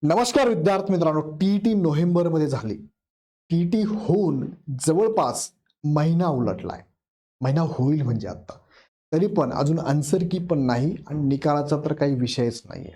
नमस्कार विद्यार्थी मित्रांनो, टीईटी नोव्हेंबरमध्ये झाली. टीईटी होऊन जवळपास महिना उलटलाय. महिना होईल म्हणजे आता. तरी पण अजून आन्सर की पण नाही आणि निकालाचा तर काही विषयच नाहीये.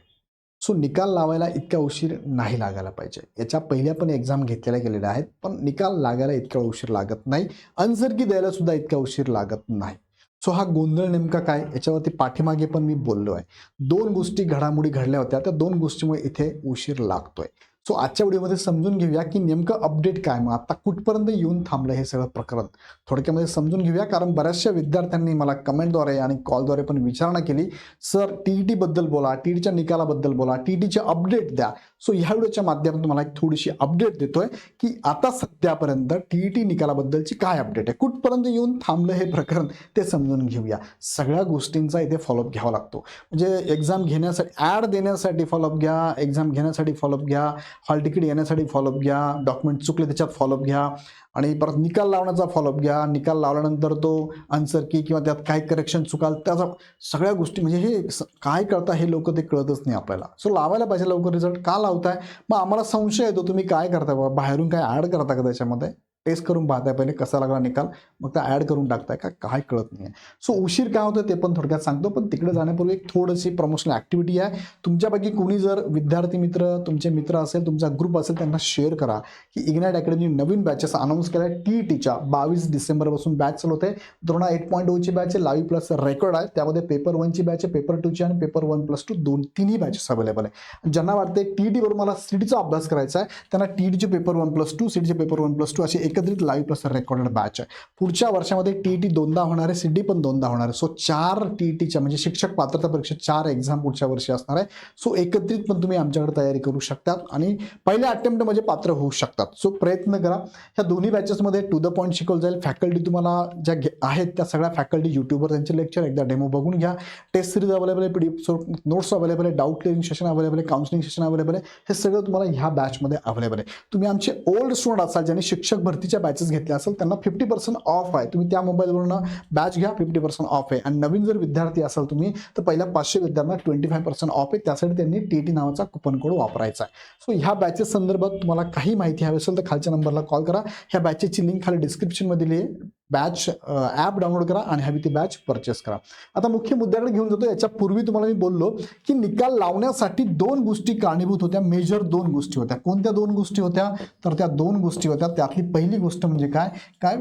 सो निकाल लावायला इतका उशीर नाही लागायला पाहिजे. याच्या पहिल्या पण एक्झाम घेतलेल्या गेलेल्या आहेत, पण निकाल लागायला इतका उशीर लागत नाही. आन्सर की द्यायला सुद्धा इतका उशीर लागत नाही. सो हा गोंधळ नेमका काय याच्यावरती पाठीमागे पण मी बोललो आहे. दोन गोष्टी घडामोडी घडल्या होत्या, त्या दोन गोष्टीमुळे इथे उशीर लागतोय. सो आजच्या व्हिडिओमध्ये समजून घेऊया की नेमकं अपडेट काय, मग आता कुठपर्यंत येऊन थांबलं हे सगळं प्रकरण थोडक्यामध्ये समजून घेऊया. कारण बऱ्याचशा विद्यार्थ्यांनी मला कमेंटद्वारे आणि कॉलद्वारे पण विचारणा केली, सर टीईटी बद्दल बोला, टीईटीच्या निकालाबद्दल बोला, टीईटीचे अपडेट द्या. सो ह्या व्हिडिओच्या माध्यमातून मला एक थोडीशी अपडेट देतोय की आता सध्यापर्यंत टीईटी निकालाबद्दलची काय अपडेट आहे, कुठपर्यंत येऊन थांबलं हे प्रकरण ते समजून घेऊया. सगळ्या गोष्टींचा इथे फॉलोअप घ्यावा लागतो. म्हणजे एक्झाम घेण्यासाठी, ॲड देण्यासाठी फॉलोअप घ्या, एक्झाम घेण्यासाठी फॉलोअप घ्या, हॉल तिकीट येण्यासाठी फॉलोअप घ्या, डॉक्युमेंट चुकले त्याच्यात फॉलोअप घ्या आणि परत निकाल लावण्याचा फॉलोअप घ्या. निकाल लावल्यानंतर तो आन्सर की किंवा त्यात काय करेक्शन चुकाल त्याचा सगळ्या गोष्टी, म्हणजे हे काय कळतं हे लोक ते कळतच नाही आपल्याला. सो लावायला पाहिजे लवकर रिझल्ट. का लावताय? मग आम्हाला संशय येतो तुम्ही काय करताय बाबा, बाहेरून काय ॲड करता का त्याच्यामध्ये? टेस्ट करून पाहताय पहिले कसा लागला निकाल, मग त्या ॲड करून टाकताय का, काय कळत नाही. सो उशीर काय होतं ते पण थोडक्यात सांगतो, पण तिकडे जाण्यापूर्वी एक थोडीशी प्रमोशनल ॲक्टिव्हिटी आहे. तुमच्यापैकी कोणी जर विद्यार्थी मित्र, तुमचे मित्र असेल, तुमचा ग्रुप असेल, त्यांना शेअर करा की इग्नाइट अकॅडमी नवीन बॅचेस अनाऊन्स केल्या. टीईटीच्या 22 डिसेंबरपासून बॅच चालू होते. द्रोणा 8.0ची बॅच आहे, लाईव्ह प्लस रेकॉर्ड आहे. त्यामध्ये पेपर 1ची बॅच आहे, पेपर 2ची आणि पेपर 1+2 तिन्ही बॅचेस अवेलेबल आहे. ज्यांना वाटते टीईटी बरोबर मला सीटीचा अभ्यास करायचा आहे, त्यांना टीईटीचे पेपर 1+2, सीटीचे पेपर 1+2 अशी एकत्रित लाईव्ह प्लस रेकॉर्डेड बॅच आहे. पुढच्या वर्षामध्ये टीईटी दोनदा होणार आहे, सीटी पण दोनदा होणार आहे. सो 4 टीईटीच्या म्हणजे शिक्षक पात्रता परीक्षा 4 एक्झाम पुढच्या वर्षी असणार आहे. सो एकत्रित पण तुम्ही आमच्याकडे तयारी करू शकतात आणि पहिल्या अटेम्प्ट म्हणजे पात्र होऊ शकतात. सो प्रयत्न करा. ह्या दोन्ही बॅचेसमध्ये टू द पॉईंट शिकवलं जाईल. फॅकल्टी तुम्हाला ज्या आहेत त्या सगळ्या फॅकल्टी युट्यूबवर त्यांचे लेक्चर एकदा डेमो बघून घ्या. टेस्ट सिरीज अवेलेबल आहे, पीडीएफ नोट्स अवेलेबल आहे, डाऊट क्लिअरिंग सेशन अवेलेबल आहे, काउन्सिलिंग सेशन अवेलेबल आहे. हे सगळं तुम्हाला ह्या बॅचमध्ये अवेलेबल आहे. तुम्ही आमचे ओल्ड स्टुडंट असाल, ज्यांनी शिक्षक भरतीच्या बॅचेस घेतल्या असेल, त्यांना 50% ऑफ आहे. तुम्ही त्या मोबाईलवरून बॅच घ्या, 50% ऑफ आहे. आणि नवीन जर विद्यार्थी असाल तुम्ही, तर पहिल्या 500 विद्यार्थ्यांना 25% ऑफ आहे. त्यासाठी त्यांनी टीईटी नावाचा कुपन कोड वापरायचा आहे. सो ह्या बॅचेस संदर्भात तुम्हाला काही माहिती हवी असेल तर खालच्या नंबरला कॉल करा. ह्या बॅचेसची लिंक खाली डिस्क्रिप्शनमध्ये दिली आहे. बॅच ॲप डाउनलोड करा आणि हवी ती बॅच परचेस करा. आता मुख्य मुद्द्याकडे घेऊन जातो. याच्यापूर्वी तुम्हाला मी बोललो की निकाल लावण्यासाठी दोन गोष्टी कारणीभूत होत्या, मेजर दोन गोष्टी होत्या. कोणत्या दोन गोष्टी होत्या? तर त्या दोन गोष्टी होत्या. त्यातली पहिली गोष्ट म्हणजे काय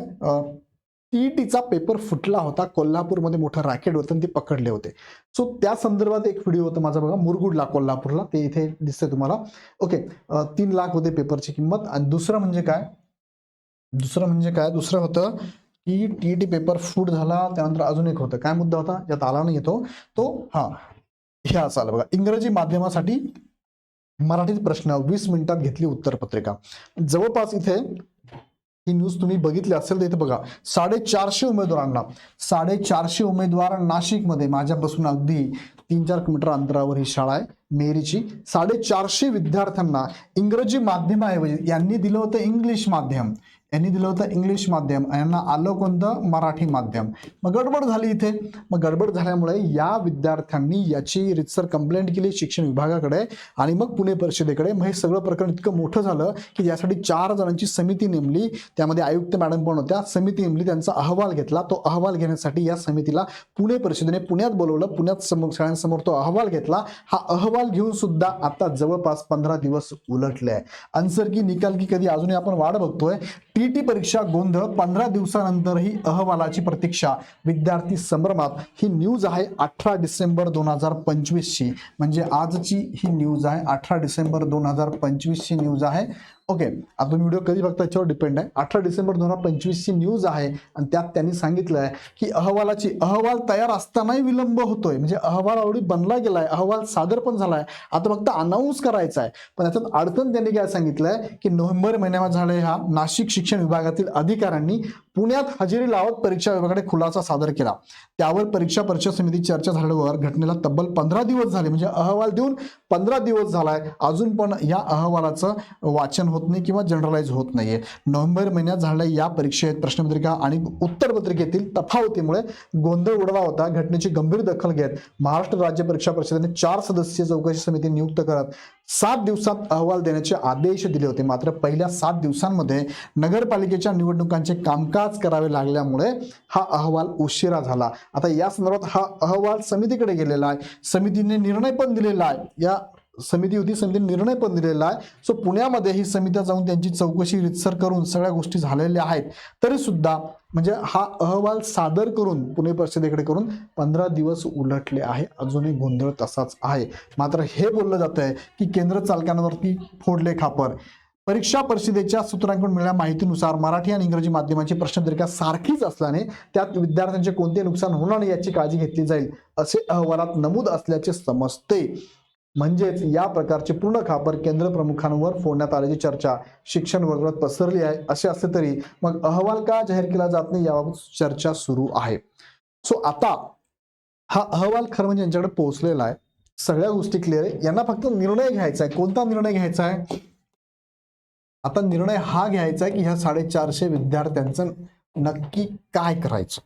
टीईटीचा पेपर फुटला होता. कोल्हापूरमध्ये मोठं रॅकेट होतं आणि ते पकडले होते. सो त्या संदर्भात एक व्हिडिओ होता माझा बघा, मुरगुडला कोल्हापूरला, ते इथे दिसतंय तुम्हाला. ओके, 3 लाख होते पेपरची किंमत. आणि दुसरं म्हणजे काय, दुसरं होतं की टीईटी पेपर फूट झाला. त्यानंतर अजून एक होतं, काय मुद्दा होता ज्यात आला नाही येतो तो, हे असं आलं बघा, इंग्रजी माध्यमासाठी मराठीत प्रश्न 20 मिनिटात घेतली उत्तरपत्रिका. जवळपास इथे ही न्यूज तुम्ही बघितली असेल तर इथे बघा, 450 उमेदवार नाशिकमध्ये, माझ्यापासून अगदी 3-4 किलोमीटर अंतरावर ही शाळा आहे मेरीची. 450 विद्यार्थ्यांना इंग्रजी माध्यमाऐवजी यांनी दिलं होतं इंग्लिश माध्यम, यांना आलं कोणतं? मराठी माध्यम. मग गडबड झाली इथे. मग गडबड झाल्यामुळे या विद्यार्थ्यांनी याची रितसर कंप्लेंट केली शिक्षण विभागाकडे आणि मग पुणे परिषदेकडे. मग हे सगळं प्रकरण इतकं मोठं झालं की यासाठी 4 जणांची समिती नेमली. त्यामध्ये आयुक्त मॅडम पण होत्या. समिती नेमली, त्यांचा अहवाल घेतला. तो अहवाल घेण्यासाठी या समितीला पुणे परिषदेने पुण्यात बोलवलं. पुण्यात सगळ्यांसमोर तो अहवाल घेतला. हा अहवाल घेऊन सुद्धा आता जवळपास 15 दिवस उलटले आहे. आन्सर की निकाल की कधी अजूनही आपण वाट बघतोय. टीईटी परीक्षा गोंधळ, 15 दिवसानंतरही अहवालाची प्रतीक्षा, विद्यार्थी संभ्रमात. ही न्यूज आहे 18 डिसेंबर 2025ची, म्हणजे आजची ही न्यूज आहे. 18 डिसेंबर 2025ची न्यूज आहे. ओके, आता तुम्ही व्हिडिओ कधी बघता याच्यावर डिपेंड आहे. 18 डिसेंबर 2025ची न्यूज आहे आणि त्यात त्यांनी सांगितलं आहे की अहवाल तयार असतानाही विलंब होतोय. म्हणजे अहवाल ऑलरेडी बनला गेलाय, अहवाल सादर पण झालाय, आता फक्त अनाऊन्स करायचा आहे. पण याच्यात अडचण त्यांनी काय सांगितलंय की नोव्हेंबर महिन्यात झालंय. हा नाशिक शिक्षण विभागातील अधिकाऱ्यांनी पुण्यात हजेरी लावत परीक्षा विभागाकडे खुलासा सादर केला. त्यावर परीक्षा परिषद समिती चर्चा झाल्यावर घटनेला तब्बल 15 दिवस झाले. म्हणजे अहवाल देऊन 15 दिवस झालाय, अजून पण या अहवालाचं वाचन होत नाही किंवा जनरलाइज होत नाहीये. नोव्हेंबर महिन्यात झालेल्या या परीक्षेत प्रश्नपत्रिका आणि उत्तरपत्रिकेतील तफावतीमुळे गोंधळ उडला होता. घटनेची गंभीर दखल घेत महाराष्ट्र राज्य परीक्षा परिषदेने 4 सदस्यीय चौकशी समिती नियुक्त करत 7 दिवसात अहवाल देण्याचे आदेश दिले होते. मात्र पहिल्या 7 दिवसांमध्ये नगरपालिकेच्या निवडणुकांचे कामकाज करावे लागल्यामुळे हा अहवाल उशिरा झाला. आता या संदर्भात हा अहवाल समितीकडे गेलेला आहे. समितीने निर्णय पण दिलेला आहे. या समिती होती, समितीने निर्णय पण दिलेला आहे. सो पुण्यामध्ये ही समिती जाऊन त्यांची चौकशी रितसर करून सगळ्या गोष्टी झालेल्या आहेत. तरी सुद्धा म्हणजे हा अहवाल सादर करून पुणे परिषदेकडे करून 15 दिवस उलटले आहे. अजूनही गोंधळ तसाच आहे. मात्र हे बोललं जात आहे की केंद्र चालकांवरती फोडले खापर. परीक्षा परिषदेच्या सूत्रांकडून मिळालेल्या माहितीनुसार मराठी आणि इंग्रजी माध्यमाची प्रश्नपत्रिका सारखीच असल्याने त्यात विद्यार्थ्यांचे कोणते नुकसान होणार नाही याची काळजी घेतली जाईल असे अहवालात नमूद असल्याचे समजते. म्हणजेच या प्रकारचे पूर्ण खापर केंद्र प्रमुखांवर फोडण्यात आल्याची चर्चा शिक्षण वर्गात पसरली आहे. असे असले तरी मग अहवाल का जाहीर केला जात नाही याबाबत चर्चा सुरू आहे. सो आता हा अहवाल खरं म्हणजे यांच्याकडे पोहोचलेला आहे. सगळ्या गोष्टी क्लिअर आहे. यांना फक्त निर्णय घ्यायचा आहे. कोणता निर्णय घ्यायचा आहे? आता निर्णय हा घ्यायचा आहे की ह्या 450 विद्यार्थ्यांचं नक्की काय करायचं.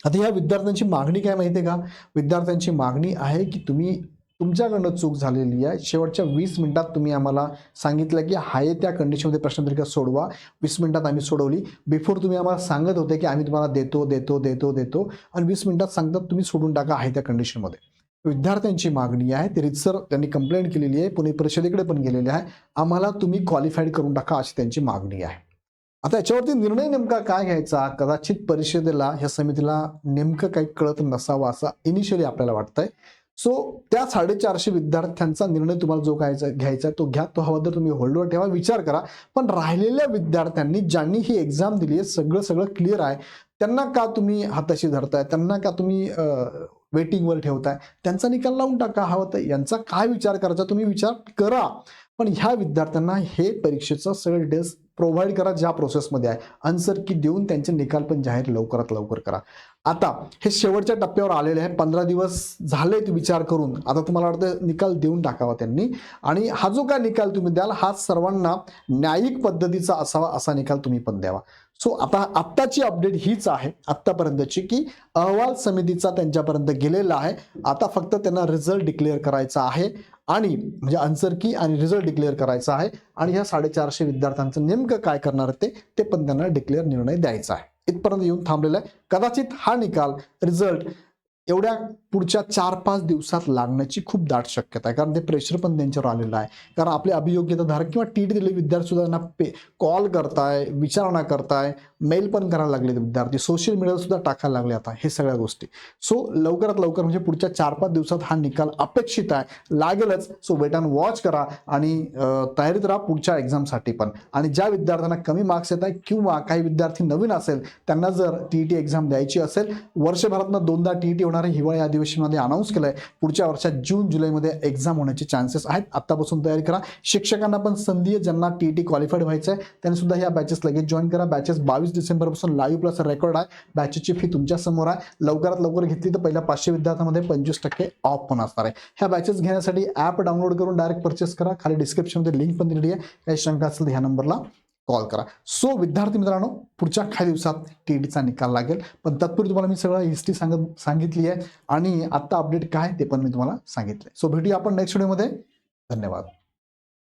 आता ह्या विद्यार्थ्यांची मागणी काय माहितीये का? विद्यार्थ्यांची मागणी आहे की तुम्ही तुमच्याकडनं चूक झालेली आहे. शेवटच्या 20 मिनिटात तुम्ही आम्हाला सांगितलं की हाय त्या कंडिशनमध्ये प्रश्नपत्रिका सोडवा. 20 मिनिटात आम्ही सोडवली. बिफोर तुम्ही आम्हाला सांगत होते की आम्ही तुम्हाला देतो आणि 20 मिनिटात सांगतात तुम्ही सोडून टाका हाय त्या कंडिशनमध्ये. विद्यार्थ्यांची मागणी आहे. ते रितसर त्यांनी कंप्लेंट केलेली आहे. पुणे परिषदेकडे पण गेलेली आहे. आम्हाला तुम्ही क्वालिफाईड करून टाका अशी त्यांची मागणी आहे. आता याच्यावरती निर्णय नेमका काय घ्यायचा? कदाचित परिषदेला ह्या समितीला नेमकं काही कळत नसावं असं इनिशियली आपल्याला वाटतंय. सो त्या 450 विद्यार्थ्यांचा निर्णय तुम्हाला जो घ्यायचा आहे तो घ्या. तो हवा तर तुम्ही होल्डवर ठेवा, विचार करा. पण राहिलेल्या विद्यार्थ्यांनी ज्यांनी ही एक्झाम दिली आहे सगळं क्लिअर आहे, त्यांना का तुम्ही हाताशी धरताय? त्यांना का तुम्ही वेटिंगवर ठेवताय? त्यांचा निकाल लावून टाका. हवं तर यांचा काय विचार करायचा तुम्ही विचार करा. पण ह्या विद्यार्थ्यांना हे परीक्षेचं सगळं डिटेल्स प्रोव्हाइड करा ज्या प्रोसेसमध्ये आहे. आन्सर की देऊन त्यांचे निकाल पण जाहीर लवकरात लवकर करा. आता हे शेवटच्या टप्प्यावर आलेले आहे. 15 दिवस झाले विचार करून. आता तुम्हाला वाटतं निकाल देऊन टाकावा त्यांनी. आणि हा जो काय निकाल तुम्ही द्याल हा सर्वांना न्यायिक पद्धतीचा असावा असा निकाल तुम्ही पण द्यावा. सो आता आत्ताची अपडेट हीच आहे आत्तापर्यंतची की अहवाल समितीचा त्यांच्यापर्यंत गेलेला आहे. आता फक्त त्यांना रिझल्ट डिक्लेअर करायचा आहे आणि म्हणजे आन्सर की आणि रिझल्ट डिक्लेअर करायचा आहे. आणि ह्या 450 विद्यार्थ्यांचं नेमकं काय करणार ते पण त्यांना डिक्लेअर निर्णय द्यायचा आहे. इथपर्यंत येऊन थांबलेला आहे. कदाचित हा निकाल रिझल्ट एवढ्या पुढच्या 4-5 दिवसात लागण्याची खूप दाट शक्यता आहे. कारण ते प्रेशर पण त्यांच्यावर आलेलं आहे. कारण आपले अभियोग्यताधारक किंवा टीटी दिलेले विद्यार्थी सुद्धा त्यांना कॉल करताय, विचारणा करताय, मेल पण करायला लागले विद्यार्थी, सोशल मीडियावर सुद्धा टाकायला लागले आता हे सगळ्या गोष्टी. सो लवकरात लवकर म्हणजे पुढच्या 4-5 दिवसात हा निकाल अपेक्षित आहे, लागेलच. सो वेट अँड वॉच करा आणि तयारीत राहा पुढच्या एक्झामसाठी पण. आणि ज्या विद्यार्थ्यांना कमी मार्क्स येत आहे किंवा काही विद्यार्थी नवीन असेल त्यांना जर टीईटी एक्झाम द्यायची असेल, वर्षभरातनं 2दा टीईटी होणारे हिवाळी अधिवेशनामध्ये अनाऊन्स केलंय. पुढच्या वर्षात जून-जुलैमध्ये एक्झाम होण्याचे चान्सेस आहेत. आतापासून तयारी करा. शिक्षकांना पण संधी आहे, ज्यांना टीईटी क्वालिफाईड व्हायचं आहे त्यांनी सुद्धा ह्या बॅचेस लगेच जॉईन करा. बॅचेस 22 डिसेंबरपासून लाईव्ह प्लस रेकॉर्ड आहे. बॅचेसची फी तुमच्या समोर आहे. लवकरात लवकर घेतली तर पहिल्या 500 विद्यार्थ्यांमध्ये 25% ऑफ पण असणार आहे. ह्या बॅचेस घेण्यासाठी ॲप डाउनलोड करून डायरेक्ट परचेस करा. खाली डिस्क्रिप्शनमध्ये लिंक पण दिलेली आहे. काही शंका असेल तर ह्या नंबरला कॉल करा. सो विद्यार्थी मित्रांनो, पुढच्या काही दिवसात टीईटीचा निकाल लागेल. पण तत्पूर्वी तुम्हाला मी सगळं हिस्ट्री सांगितली आहे आणि आत्ता अपडेट काय ते पण मी तुम्हाला सांगितलंय. सो भेटूया आपण नेक्स्ट व्हिडिओमध्ये. धन्यवाद.